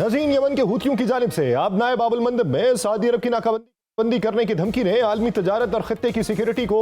नाज़रीन, यमन के हूथियों की जानिब से आबनाए बाबुल मंदब में सऊदी अरब की नाकाबंदी करने की धमकी ने आलमी तजारत और खत्ते की सिक्योरिटी को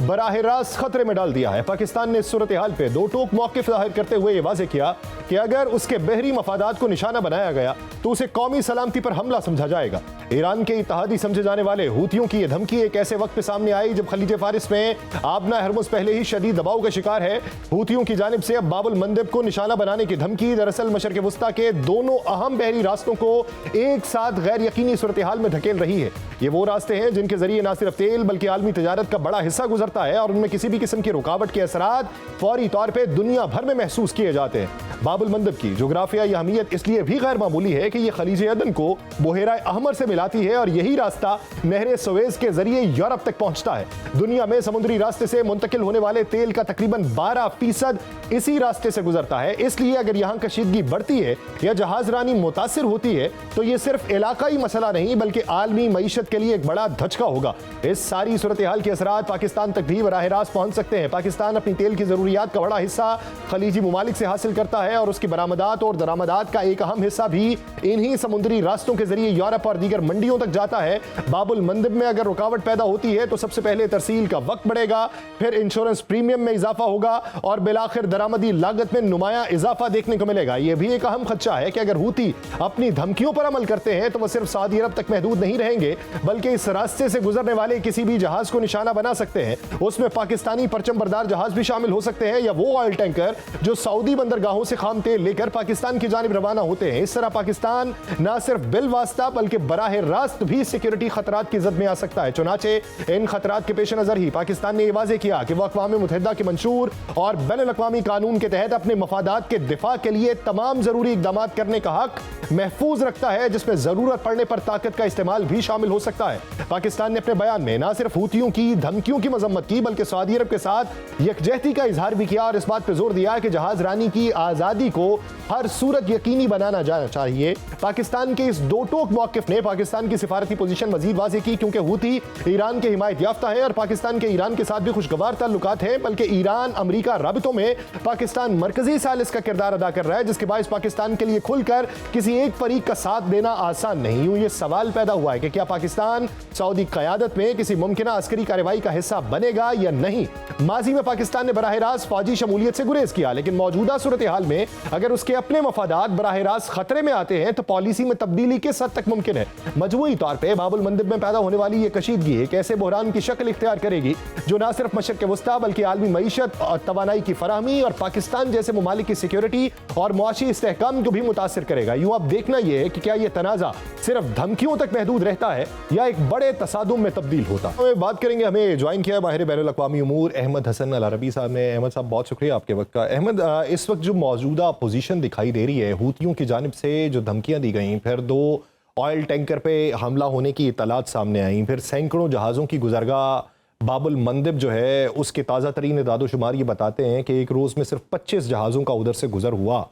बराह रास्त खतरे में डाल दिया है। पाकिस्तान ने इस सूरत हाल पे दो टोक मौक़िफ़ जाहिर करते हुए ये वाज़ेह किया कि अगर उसके बहरी मफादात को निशाना बनाया गया तो उसे कौमी सलामती पर हमला समझा जाएगा। ईरान के इत्तेहादी समझे जाने वाले हूथियों की यह धमकी एक ऐसे वक्त पे सामने आई जब खलीज फारिस में आबना हरमुज पहले ही शदीद दबाव का शिकार है। हूथियों की जानिब से अब बाबुल मंदब को निशाना बनाने की धमकी दरअसल मशरिक़ वस्ता के दोनों अहम बहरी रास्तों को एक साथ गैर यकीनी सूरत हाल में धकेल रही है। ये वो रास्ते हैं जिनके जरिए न सिर्फ तेल बल्कि आलमी तजारत का बड़ा हिस्सा गुजरता है और उनमें किसी भी किस्म की रुकावट के असरात फौरी तौर पर दुनिया भर में महसूस किए जाते हैं। बाबुल मंदब की जोग्राफियाई अहमियत इसलिए भी गैर मामूली है कि यह खलीज अदन को बुहेरा अहमर से मिलाती है और यही रास्ता नहर सुएज के जरिए यूरोप तक पहुंचता है। दुनिया में समुद्री रास्ते से मुंतकिल होने वाले तेल का तकरीबन 12% इसी रास्ते से गुजरता है। इसलिए अगर यहां कशीदगी बढ़ती है या जहाजरानी मुतासिर होती है तो यह सिर्फ इलाकाई मसला नहीं बल्कि आलमी मईशत के लिए एक बड़ा धचका होगा। इस सारी सूरत हाल के असरात पाकिस्तान तक भी बराह रास्त पहुंच सकते हैं। पाकिस्तान अपनी तेल की जरूरियात का बड़ा हिस्सा खलीजी मुमालिक से हासिल करता है और उसकी बरामदात और दरामदात का एक अहम हिस्सा भी इन्हीं समुद्री रास्तों के जरिए यूरोप और दीगर मंडियों तक जाता है। बाबुल मंदब में अगर रुकावट पैदा होती है तो सबसे पहले तरसील का वक्त बढ़ेगा, फिर इंश्योरेंस प्रीमियम में इजाफा होगा और बिलाखिर दरामदी लागत में नुमाया इजाफा देखने को मिलेगा। यह भी एक अहम खदशा है कि अगर हूती अपनी धमकियों पर अमल करते हैं तो वह सिर्फ सऊदी अरब तक महदूद नहीं रहेंगे बल्कि इस रास्ते से गुजरने वाले किसी भी जहाज को निशाना बना सकते हैं। उसमें पाकिस्तानी परचम बरदार जहाज भी शामिल हो सकते हैं या वो ऑयल टैंकर जो सऊदी बंदरगाहों से खाम तेल लेकर पाकिस्तान की जानिब रवाना होते हैं। इस तरह पाकिस्तान न सिर्फ बिल वास्ता बल्कि बराह रास्त भी सिक्योरिटी खतरात की जद में आ सकता है। चुनाचे इन खतरात के पेश नजर ही पाकिस्तान ने यह वाज़ेह किया कि वह अक़वाम मुत्तहिदा के मंशूर और बैनुल-अक़वामी कानून के तहत अपने मफादात के दिफा के लिए तमाम जरूरी इक़दामात करने का हक महफूज रखता है, जिसमें जरूरत पड़ने पर ताकत का इस्तेमाल भी शामिल हो सकता है। पाकिस्तान ने अपने बयान में न सिर्फ हूतियों की धमकियों की मजम्मत की बल्कि सऊदी अरब के साथ यकजहती का इजहार भी किया और इस बात पर जोर दिया कि जहाज रानी की आजादी को हर सूरत यकीनी बनाना जाना चाहिए। पाकिस्तान के इस दो टोक मौक़िफ़ ने पाकिस्तान की सिफारती पोजीशन मजीद वाज़ेह की क्योंकि हूती ईरान के हिमायत याफ्ता है और पाकिस्तान के ईरान के साथ भी खुशगवार ताल्लुकात हैं, बल्कि ईरान अमरीका राबितों में पाकिस्तान मरकजी सालिस का किरदार अदा कर रहा है, जिसके बायस पाकिस्तान के लिए खुलकर किसी एक फरीक का साथ देना आसान नहीं। यूं ये सवाल पैदा हुआ है कि क्या पाकिस्तान सऊदी क़यादत में किसी मुमकिन अस्करी कार्रवाई का हिस्सा बनेगा या नहीं। माजी में पाकिस्तान ने बराह रास्त फौजी शमूलियत से गुरेज किया, लेकिन मौजूदा सूरत हाल में अगर उसके अपने मफादात बराह रास्त खतरे में आते हैं तो पॉलिसी में तब्दीली किस हद तक मुमकिन है। मजमूई तौर पर बाबुल मंदब में पैदा होने वाली यह कशीदगी एक ऐसे बहरान की शक्ल इख्तियार करेगी जो न सिर्फ मशरिक़ वस्ता बल्कि आलमी मईशत और तवानाई की फराहमी और पाकिस्तान जैसे मुमालिक की सिक्योरिटी और मुआशी इस्तेहकाम को भी मुतासिर करेगा। यूं अब देखना यह है कि क्या यह तनाज़ा सिर्फ धमकियों तक महदूद रहता है या एक बड़े तसादुम में तब्दील होता है। हमें बात करेंगे, हमें ज्वाइन किया माहिर बैनुल-अक़वामी उमूर अहमद हसन अल अरबी साहब ने। अहमद साहब, बहुत शुक्रिया आपके वक्त का। अहमद, इस वक्त जो मौजूदा पोजीशन दिखाई दे रही है, हूतियों की जानिब से जो धमकियां दी गई, फिर दो ऑयल टैंकर पे हमला होने की इतलात सामने आई, फिर सैकड़ों जहाज़ों की गुजरगाह बाबुल मंदब जो है उसके ताज़ा तरीन दादोशुमार ये बताते हैं कि एक रोज़ में सिर्फ 25 जहाज़ों का उधर से गुजर हुआ।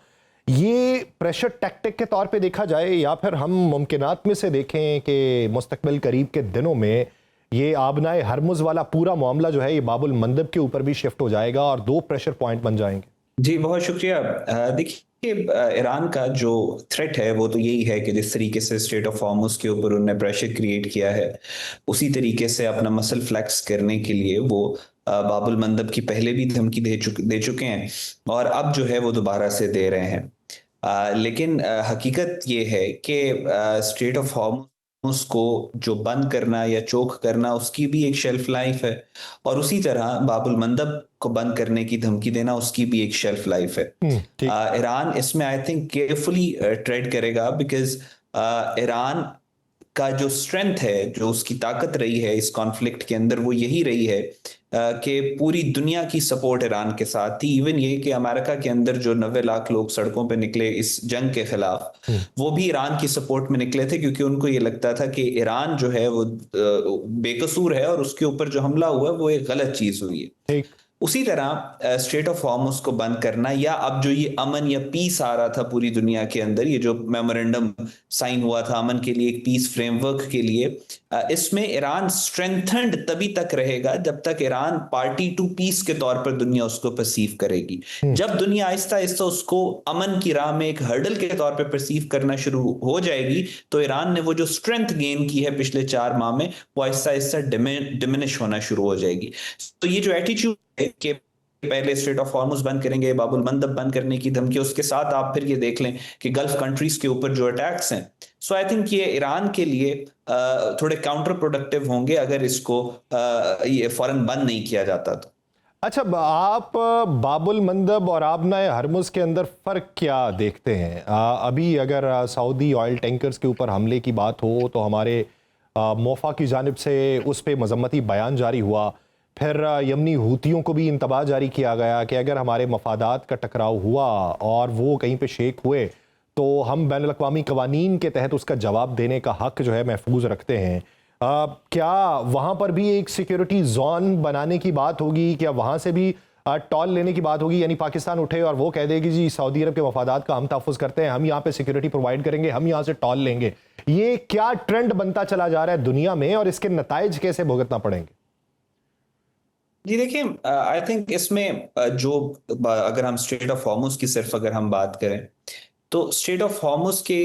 ये प्रेशर टैक्टिक के तौर पे देखा जाए या फिर हम मुमकिनात में से देखें कि मुस्तकबिल करीब के दिनों में ये आबनाए हरमुज वाला पूरा मामला जो है ये बाबुल मंदब के ऊपर भी शिफ्ट हो जाएगा और दो प्रेशर पॉइंट बन जाएंगे। जी, बहुत शुक्रिया। देखिए, ईरान का जो थ्रेट है वो तो यही है कि जिस तरीके से स्ट्रेट ऑफ हॉर्मुज के ऊपर उन्होंने प्रेशर क्रिएट किया है, उसी तरीके से अपना मसल फ्लैक्स करने के लिए वो बाबुल मंदब की पहले भी धमकी दे चुके हैं और अब जो है वो दोबारा से दे रहे हैं। लेकिन हकीकत ये है कि स्ट्रेट ऑफ हॉर्मुज को जो बंद करना या चोक करना उसकी भी एक शेल्फ लाइफ है और उसी तरह बाबुल मंदब को बंद करने की धमकी देना उसकी भी एक शेल्फ लाइफ है। ईरान इसमें आई थिंक केयरफुली ट्रेड करेगा बिकॉज ईरान का जो स्ट्रेंथ है, जो उसकी ताकत रही है इस कॉन्फ्लिक्ट के अंदर, वो यही रही है कि पूरी दुनिया की सपोर्ट ईरान के साथ थी। इवन ये कि अमेरिका के अंदर जो 90 लाख लोग सड़कों पे निकले इस जंग के खिलाफ, वो भी ईरान की सपोर्ट में निकले थे क्योंकि उनको ये लगता था कि ईरान जो है वो बेकसूर है और उसके ऊपर जो हमला हुआ वो एक गलत चीज हुई है। उसी तरह स्ट्रेट ऑफ हॉर्मुज को बंद करना, या अब जो ये अमन या पीस आ रहा था पूरी दुनिया के अंदर, ये जो मेमोरेंडम साइन हुआ था अमन के लिए, एक पीस फ्रेमवर्क के लिए, इसमें ईरान स्ट्रेंथन्ड तभी तक रहेगा जब तक ईरान पार्टी टू पीस के तौर पर दुनिया उसको परसीव करेगी। जब दुनिया आहिस्ता आहिस्ता उसको अमन की राह में एक हर्डल के तौर पर परसीव करना शुरू हो जाएगी, तो ईरान ने वो जो स्ट्रेंथ गेन की है पिछले 4 माह में, वो आहिस्ता आहिस्ता डिमिनिश होना शुरू हो जाएगी। तो ये जो एटीट्यूड कि पहले स्ट्रेट ऑफ हॉर्मुज बंद करेंगे, बाबुल मंदब बंद करने की धमकी, उसके साथ आप फिर ये देख लें कि गल्फ कंट्रीज के ऊपर जो अटैक्स हैं, सो आई थिंक ये ईरान के लिए थोड़े काउंटर प्रोडक्टिव होंगे अगर इसको ये फौरन बंद नहीं किया जाता तो। अच्छा, आप बाबुल मंदब और आबनाए हरमुज के अंदर फर्क क्या देखते हैं? अभी अगर सऊदी ऑयल टैंकर्स के ऊपर हमले की बात हो तो हमारे मोफा की जानिब से उस पर मजम्मती बयान जारी हुआ, फिर यमनी हूतियों को भी इंतबा जारी किया गया कि अगर हमारे मफादात का टकराव हुआ और वो कहीं पे शेक हुए तो हम बैनुल अक़वामी कवानीन के तहत उसका जवाब देने का हक जो है महफूज रखते हैं। क्या वहाँ पर भी एक सिक्योरिटी जोन बनाने की बात होगी? क्या वहाँ से भी टॉल लेने की बात होगी? यानी पाकिस्तान उठे और वो कह देगी जी सऊदी अरब के मफादात का हम तहफ़्फ़ुज़ करते हैं, हम यहाँ पे सिक्योरिटी प्रोवाइड करेंगे, हम यहाँ से टॉल लेंगे। ये क्या ट्रेंड बनता चला जा रहा है दुनिया में और इसके नताइज कैसे भुगतना पड़ेंगे? जी देखिए, आई थिंक इसमें जो अगर हम स्ट्रेट ऑफ हॉर्मुज की सिर्फ अगर हम बात करें, तो स्ट्रेट ऑफ हॉर्मुज के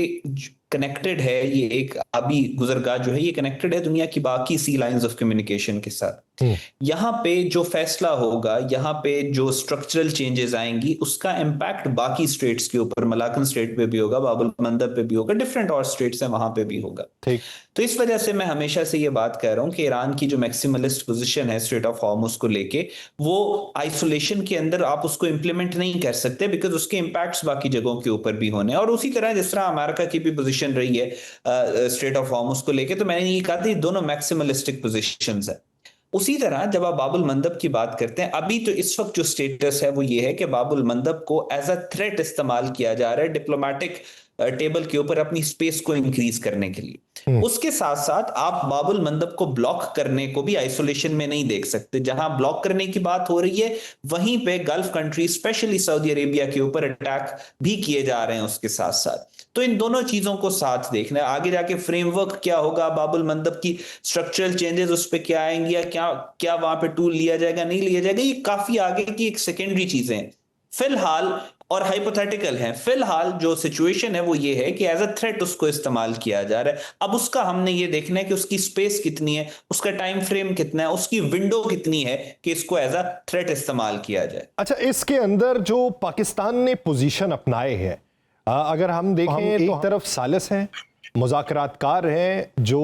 कनेक्टेड है, ये एक आबी गुजरगाह जो है, ये कनेक्टेड है दुनिया की बाकी सी लाइंस ऑफ कम्युनिकेशन के साथ। यहाँ पे जो फैसला होगा, यहाँ पे जो स्ट्रक्चरल चेंजेस आएंगी, उसका इम्पैक्ट बाकी स्टेट्स के ऊपर, मलाकन स्टेट पे भी होगा, बाबुल मंदब पे भी होगा, डिफरेंट और स्टेट्स हैं वहां पे भी होगा। ठीक। तो इस वजह से मैं हमेशा से ये बात कह रहा हूं कि ईरान की जो मैक्सिमलिस्ट पोजीशन है स्ट्रेट ऑफ हॉर्मुज को लेके, वो आइसोलेशन के अंदर आप उसको इंप्लीमेंट नहीं कर सकते, बिकॉज उसके इंपैक्ट्स बाकी जगहों के ऊपर भी होने। और उसी तरह जिस तरह अमेरिका की भी पोजीशन रही है स्ट्रेट ऑफ हॉर्मुज को लेके, तो मैंने ये कहा था दोनों मैक्सिमलिस्टिक पोजीशंस है। उसी तरह जब आप बाबुल मंदब की बात करते हैं, अभी तो इस वक्त जो स्टेटस है वो ये है कि बाबुल मंदब को एज अ थ्रेट इस्तेमाल किया जा रहा है डिप्लोमेटिक टेबल के ऊपर अपनी स्पेस को इंक्रीज करने के लिए। उसके साथ साथ आप बाबुल मंदब को ब्लॉक करने को भी आइसोलेशन में नहीं देख सकते। जहां ब्लॉक करने की बात हो रही है, वहीं पे gulf country specially Saudi Arabia के ऊपर अटैक भी किए जा रहे हैं उसके साथ साथ। तो इन दोनों चीजों को साथ देखना है। आगे जाके फ्रेमवर्क क्या होगा, बाबुल मंदब की स्ट्रक्चरल चेंजेस उस पर क्या आएंगी, या क्या क्या वहां पे टूल लिया जाएगा, नहीं लिया जाएगा, ये काफी आगे की एक सेकेंडरी चीजें हैं फिलहाल और हाइपोथेटिकल है। फिलहाल जो सिचुएशन है वो ये है कि एज अ थ्रेट उसको इस्तेमाल किया जा रहा है। अब उसका हमने ये देखना है कि उसकी स्पेस कितनी है, उसका टाइम फ्रेम कितना है, उसकी विंडो कितनी है कि इसको एज अ थ्रेट इस्तेमाल किया जाए। अच्छा, इसके अंदर जो पाकिस्तान ने पोजीशन अपनाए हैं, अगर हम देखें तो एक तरफ सालिस हैं, मुज़ाकरातकार हैं जो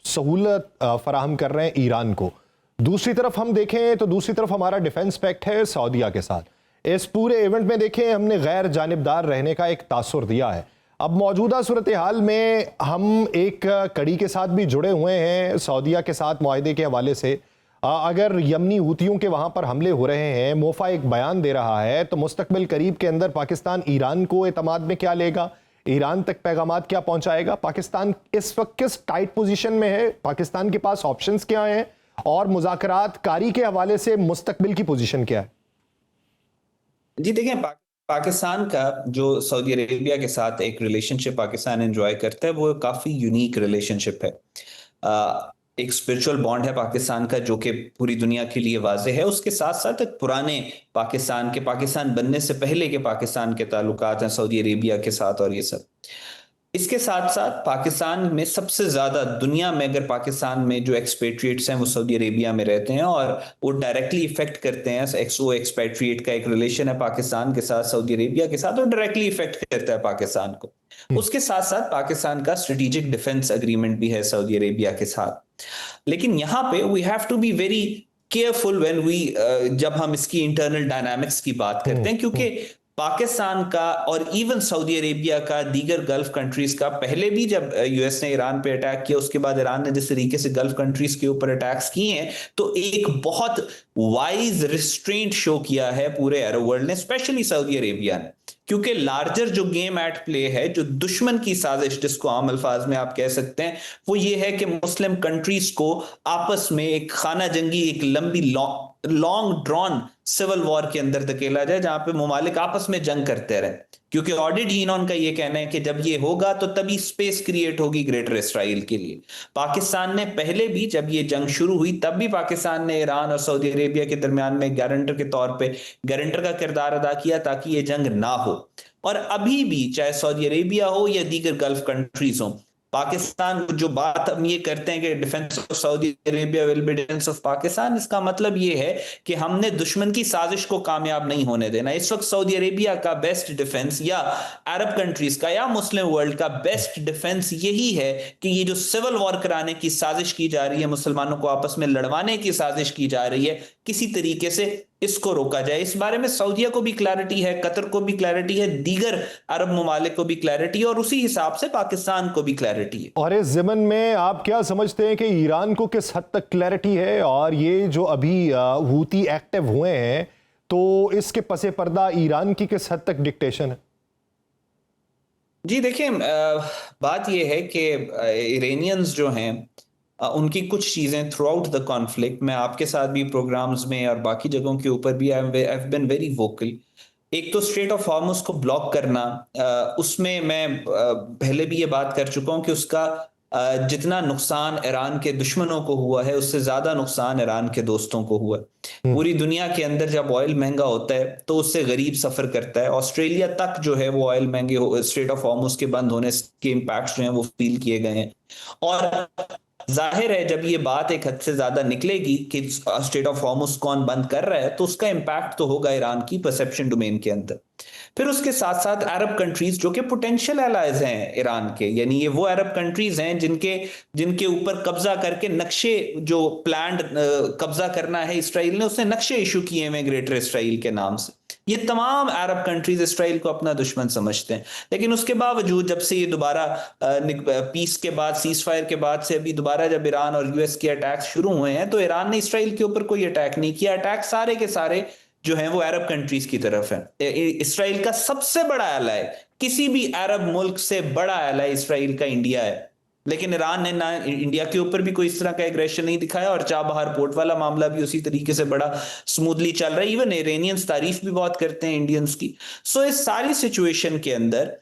सहूलत फराहम कर रहे हैं ईरान को, दूसरी तरफ हम देखें तो दूसरी तरफ हमारा डिफेंस पैक्ट है सऊदीया के साथ। इस पूरे इवेंट में देखें हमने गैर जानिबदार रहने का एक तासुर दिया है। अब मौजूदा सूरत हाल में हम एक कड़ी के साथ भी जुड़े हुए हैं सऊदीया के साथ मुआहदे के हवाले से। अगर यमनी हूतियों के वहाँ पर हमले हो रहे हैं, मोफा एक बयान दे रहा है, तो मुस्तकबिल करीब के अंदर पाकिस्तान ईरान को एतमाद में क्या लेगा, ईरान तक पैगामात क्या पहुँचाएगा? पाकिस्तान इस वक्त किस टाइट पोजीशन में है, पाकिस्तान के पास ऑप्शंस क्या हैं और मुज़ाकरात कारी के हवाले से मुस्तकबिल की पोजीशन क्या है? जी देखिए, पाकिस्तान का जो सऊदी अरेबिया के साथ एक रिलेशनशिप पाकिस्तान एंजॉय करता है, वो काफी यूनिक रिलेशनशिप है। एक स्पिरिचुअल बॉन्ड है पाकिस्तान का जो कि पूरी दुनिया के लिए वाज़ेह है। उसके साथ साथ एक पुराने पाकिस्तान बनने से पहले के पाकिस्तान के ताल्लुकात हैं सऊदी अरेबिया के साथ और ये सब। इसके साथ साथ पाकिस्तान में सबसे ज्यादा दुनिया में, अगर पाकिस्तान में जो एक्सपेट्रिएट्स हैं वो सऊदी अरेबिया में रहते हैं और वो डायरेक्टली इफेक्ट करते हैं। एक्सो एक्सपेट्रिएट का एक रिलेशन है पाकिस्तान के साथ, सऊदी अरेबिया के साथ, और डायरेक्टली इफेक्ट करता है पाकिस्तान को। उसके साथ साथ पाकिस्तान का स्ट्रेटेजिक डिफेंस एग्रीमेंट भी है सऊदी अरेबिया के साथ। लेकिन यहाँ पे we have to be very careful when we जब हम इसकी इंटरनल डायनामिक्स की बात करते हैं, क्योंकि पाकिस्तान का और इवन सऊदी अरेबिया का, दीगर गल्फ कंट्रीज का, पहले भी जब यूएस ने ईरान पे अटैक किया, उसके बाद ईरान ने जिस तरीके से गल्फ कंट्रीज के ऊपर अटैक्स किए हैं, तो एक बहुत वाइज रिस्ट्रेंट शो किया है पूरे अरब वर्ल्ड ने, स्पेशली सऊदी अरेबिया ने, क्योंकि लार्जर जो गेम एट प्ले है, जो दुश्मन की साजिश जिसको आम अल्फाज में आप कह सकते हैं, वो ये है कि मुस्लिम कंट्रीज को आपस में एक खाना जंगी, एक लंबी लॉन्ग ड्रॉन सिविल वॉर के अंदर धकेला जाए जहां पे मुमालिक आपस में जंग करते रहे, क्योंकि ऑडिट हीनॉन का ये कहना है कि जब ये होगा तो तभी स्पेस क्रिएट होगी ग्रेटर इसराइल के लिए। पाकिस्तान ने पहले भी, जब ये जंग शुरू हुई तब भी पाकिस्तान ने ईरान और सऊदी अरेबिया के दरमियान में गारंटर के तौर पे गारंटर का किरदार अदा किया ताकि ये जंग ना हो। और अभी भी चाहे सऊदी अरेबिया हो या दीगर गल्फ कंट्रीज हो, पाकिस्तान जो बात हम ये करते हैं कि defence of Saudi Arabia will be defence of Pakistan, इसका मतलब ये है कि हमने दुश्मन की साजिश को कामयाब नहीं होने देना। इस वक्त सऊदी अरेबिया का बेस्ट डिफेंस या अरब कंट्रीज का या मुस्लिम वर्ल्ड का बेस्ट डिफेंस यही है कि ये जो सिविल वॉर कराने की साजिश की जा रही है, मुसलमानों को आपस में लड़वाने की साजिश की जा रही है, किसी तरीके से इसको रोका जाए। इस बारे में सऊदीया को भी क्लैरिटी है, कतर को भी क्लैरिटी है, दीगर अरब ममालिक को भी क्लैरिटी है और उसी हिसाब से पाकिस्तान को भी क्लैरिटी है। और इस ज़मन में आप क्या समझते हैं कि ईरान को किस हद तक क्लैरिटी है, और ये जो अभी हूती एक्टिव हुए हैं तो इसके पसे पर्दा ईरान की किस हद तक डिक्टेशन है? जी देखिए, बात यह है कि इरानियंस जो हैं उनकी कुछ चीज़ें थ्रू आउट द कॉन्फ्लिक्ट, मैं आपके साथ भी प्रोग्राम्स में और बाकी जगहों के ऊपर भी I have been very vocal. एक तो स्ट्रेट ऑफ हॉर्मुज को ब्लॉक करना, उसमें मैं पहले भी ये बात कर चुका हूं कि उसका जितना नुकसान ईरान के दुश्मनों को हुआ है उससे ज्यादा नुकसान ईरान के दोस्तों को हुआ है। पूरी दुनिया के अंदर जब ऑयल महंगा होता है तो उससे गरीब सफर करता है। ऑस्ट्रेलिया तक जो है वो ऑयल महंगे स्ट्रेट ऑफ हॉर्मुज के बंद होने के इम्पैक्ट जो हैं वो फील किए गए हैं। और जाहिर है जब ये बात एक हद से ज्यादा निकलेगी कि स्ट्रेट ऑफ हॉर्मुज कौन बंद कर रहा है तो उसका इंपैक्ट तो होगा ईरान की परसेप्शन डोमेन के अंदर। फिर उसके साथ साथ अरब कंट्रीज जो कि पोटेंशियल एलाइज हैं ईरान के, यानी ये वो अरब कंट्रीज हैं जिनके ऊपर कब्जा करके नक्शे, जो प्लान्ड कब्जा करना है इसराइल ने, उसने नक्शे इशू किए हैं ग्रेटर इसराइल के नाम से। ये तमाम अरब कंट्रीज इसराइल को अपना दुश्मन समझते हैं, लेकिन उसके बावजूद जब से ये दोबारा पीस के बाद, सीज फायर के बाद से अभी दोबारा जब ईरान और यूएस के अटैक शुरू हुए हैं तो ईरान ने इसराइल के ऊपर कोई अटैक नहीं किया। अटैक सारे के सारे जो है वो अरब कंट्रीज की तरफ है। इसराइल का सबसे बड़ा एलाय, किसी भी अरब मुल्क से बड़ा एलाय इसराइल का इंडिया है, लेकिन ईरान ने ना इंडिया के ऊपर भी कोई इस तरह का एग्रेशन नहीं दिखाया और चाबहार पोर्ट वाला मामला भी उसी तरीके से बड़ा स्मूथली चल रहा है। इवन इरानियंस तारीफ भी बहुत करते हैं इंडियंस की। सो इस सारी सिचुएशन के अंदर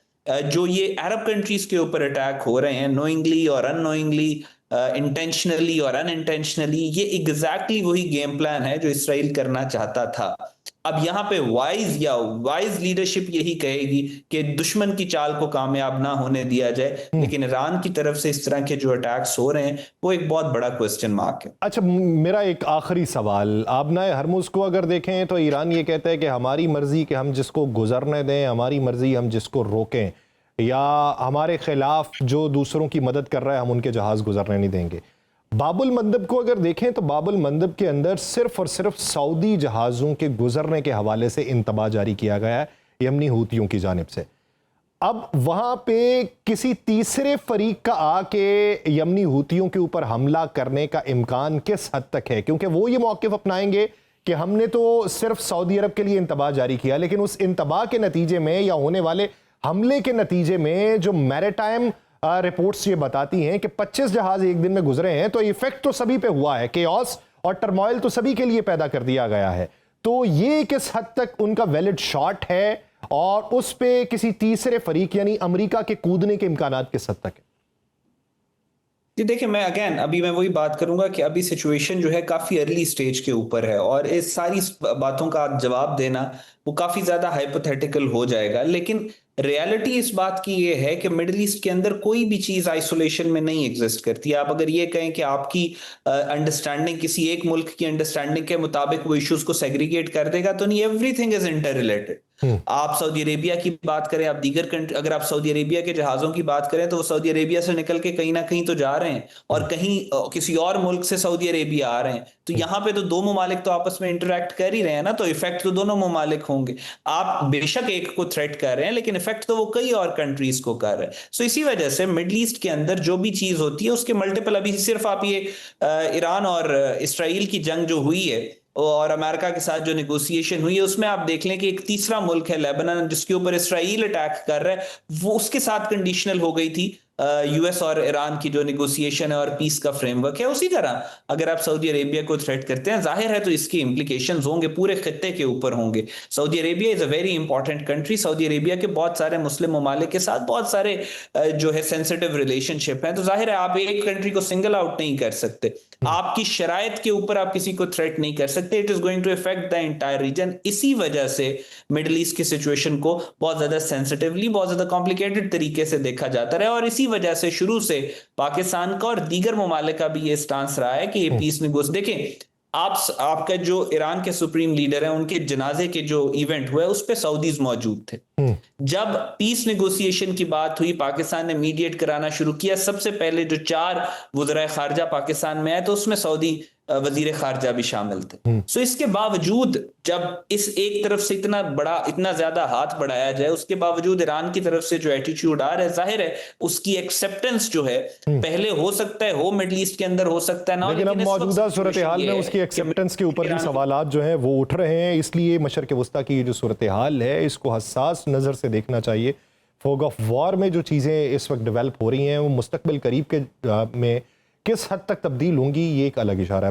जो ये अरब कंट्रीज के ऊपर अटैक हो रहे हैं, नोइंगली और अननोइंगली, इंटेंशनली और अनइंटेंशनली, ये एग्जैक्टली वही गेम प्लान है जो इसराइल करना चाहता था। अब यहां पे वाइज लीडरशिप यही कहेगी कि दुश्मन की चाल को कामयाब ना होने दिया जाए, लेकिन ईरान की तरफ से इस तरह के जो अटैक्स हो रहे हैं वो एक बहुत बड़ा क्वेश्चन मार्क है। अच्छा, मेरा एक आखिरी सवाल, आबनाए हरमुज को अगर देखें तो ईरान ये कहता है कि हमारी मर्जी कि हम जिसको गुजरने दें, हमारी मर्जी हम जिसको रोकें, या हमारे खिलाफ जो दूसरों की मदद कर रहा है हम उनके जहाज गुजरने नहीं देंगे। बाबुल मंदब को अगर देखें तो बाबुल मंदब के अंदर सिर्फ और सिर्फ सऊदी जहाज़ों के गुजरने के हवाले से इंतबा जारी किया गया है यमनी हूतियों की जानिब से। अब वहां पे किसी तीसरे फरीक का आके यमनी हूतियों के ऊपर हमला करने का इम्कान किस हद तक है? क्योंकि वो ये मौक़िफ़ अपनाएंगे कि हमने तो सिर्फ सऊदी अरब के लिए इंतबा जारी किया, लेकिन उस इंतबा के नतीजे में या होने वाले हमले के नतीजे में जो मैरिटाइम रिपोर्ट्स ये बताती हैं कि 25 जहाज एक दिन में गुजरे हैं, तो इफेक्ट तो सभी पे हुआ है, केओस और टर्मोइल तो सभी के लिए पैदा कर दिया गया है। तो ये किस हद तक उनका वैलिड शॉट है और उस पे किसी तीसरे फरीक यानी अमेरिका के कूदने के इम्कानात किस हद तक है? देखिए, अभी मैं वही बात करूंगा कि अभी सिचुएशन जो है काफी अर्ली स्टेज के ऊपर है और इस सारी बातों का जवाब देना वो काफी ज्यादा हाइपोथेटिकल हो जाएगा। लेकिन रियलिटी इस बात की ये है कि मिडिल ईस्ट के अंदर कोई भी चीज आइसोलेशन में नहीं एग्जिस्ट करती। आप अगर ये कहें कि आपकी अंडरस्टैंडिंग किसी एक मुल्क की अंडरस्टैंडिंग के मुताबिक वो इश्यूज को सेग्रीगेट कर देगा, तो नहीं, एवरीथिंग इज इंटर रिलेटेड। आप सऊदी अरेबिया की बात करें, आप दीगर कंट्री, अगर आप सऊदी अरेबिया के जहाजों की बात करें तो वो सऊदी अरेबिया से निकल के कहीं ना कहीं तो जा रहे हैं और कहीं किसी और मुल्क से सऊदी अरेबिया आ रहे हैं, तो यहाँ पे तो दो ममालिक तो आपस में इंटरेक्ट कर ही रहे हैं ना, तो इफेक्ट तो दोनों ममालिक होंगे। आप बेशक एक को थ्रेट कर रहे हैं लेकिन इफेक्ट तो वो कई और कंट्रीज को कर रहे हैं। सो इसी वजह से मिडल ईस्ट के अंदर जो भी चीज होती है उसके मल्टीपल, अभी सिर्फ आप ये ईरान और इसराइल की जंग जो हुई है और अमेरिका के साथ जो नेगोशिएशन हुई है उसमें आप देख लें कि एक तीसरा मुल्क है लेबनान जिसके ऊपर इसराइल अटैक कर रहा है, वो उसके साथ कंडीशनल हो गई थी यूएस और ईरान की जो निगोसिएशन है और पीस का फ्रेमवर्क है, उसी तरह अगर आप सऊदी अरेबिया को थ्रेट करते हैं, जाहिर है तो इसके इंप्लीकेशंस होंगे, पूरे खित्ते के ऊपर होंगे। Saudi Arabia is a very important country. Saudi Arabia के बहुत सारे मुस्लिम ममालिक के साथ बहुत सारे जो है सेंसिटिव रिलेशनशिप हैं, तो जाहिर है आप एक कंट्री को सिंगल आउट नहीं कर सकते। आपकी शराइत के ऊपर आप किसी को थ्रेट नहीं कर सकते। It is going to effect the entire region. इसी वजह से मिडिल ईस्ट की सिचुएशन को बहुत ज्यादा सेंसिटिवली, बहुत ज्यादा कॉम्प्लिकेटेड तरीके से देखा जाता रहा, और इसी वजह से शुरू से पाकिस्तान का और दीगर ममालिक का भी ये स्टांस रहा है कि ये पीस निगोस देखें। आपका जो ईरान के सुप्रीम लीडर है, उनके जनाजे के जो इवेंट हुआ उस पे सऊदीज मौजूद थे। जब पीस नेगोशिएशन की बात हुई, पाकिस्तान ने मीडिएट कराना शुरू किया। सबसे पहले जो 4 वज़राए खारजा पाकिस्तान में आए, तो उसमें सऊदी वजीर खारजा भी शामिल थे। सो इसके बावजूद जब इस एक तरफ से इतना ज्यादा हाथ बढ़ाया जाए, उसके बावजूद ईरान की तरफ से जो एटीट्यूड आ रहा है, जाहिर है उसकी एक्सेप्टेंस जो है पहले हो सकता है हो मिडिल ईस्ट के अंदर हो सकता है ना, लेकिन अब मौजूदा सूरत हाल में उसकी एक्सेप्टेंस के ऊपर भी सवालात जो हैं वो उठ रहे हैं। इसलिए मशरक़ वस्ता की जो सूरत हाल है, इसको हसास नज़र से देखना चाहिए। फोग ऑफ वॉर में जो चीज़ें इस वक्त डेवलप हो रही हैं, वो मुस्तकबिल करीब के में किस हद तक तब्दील होंगी, ये एक अलग इशारा है।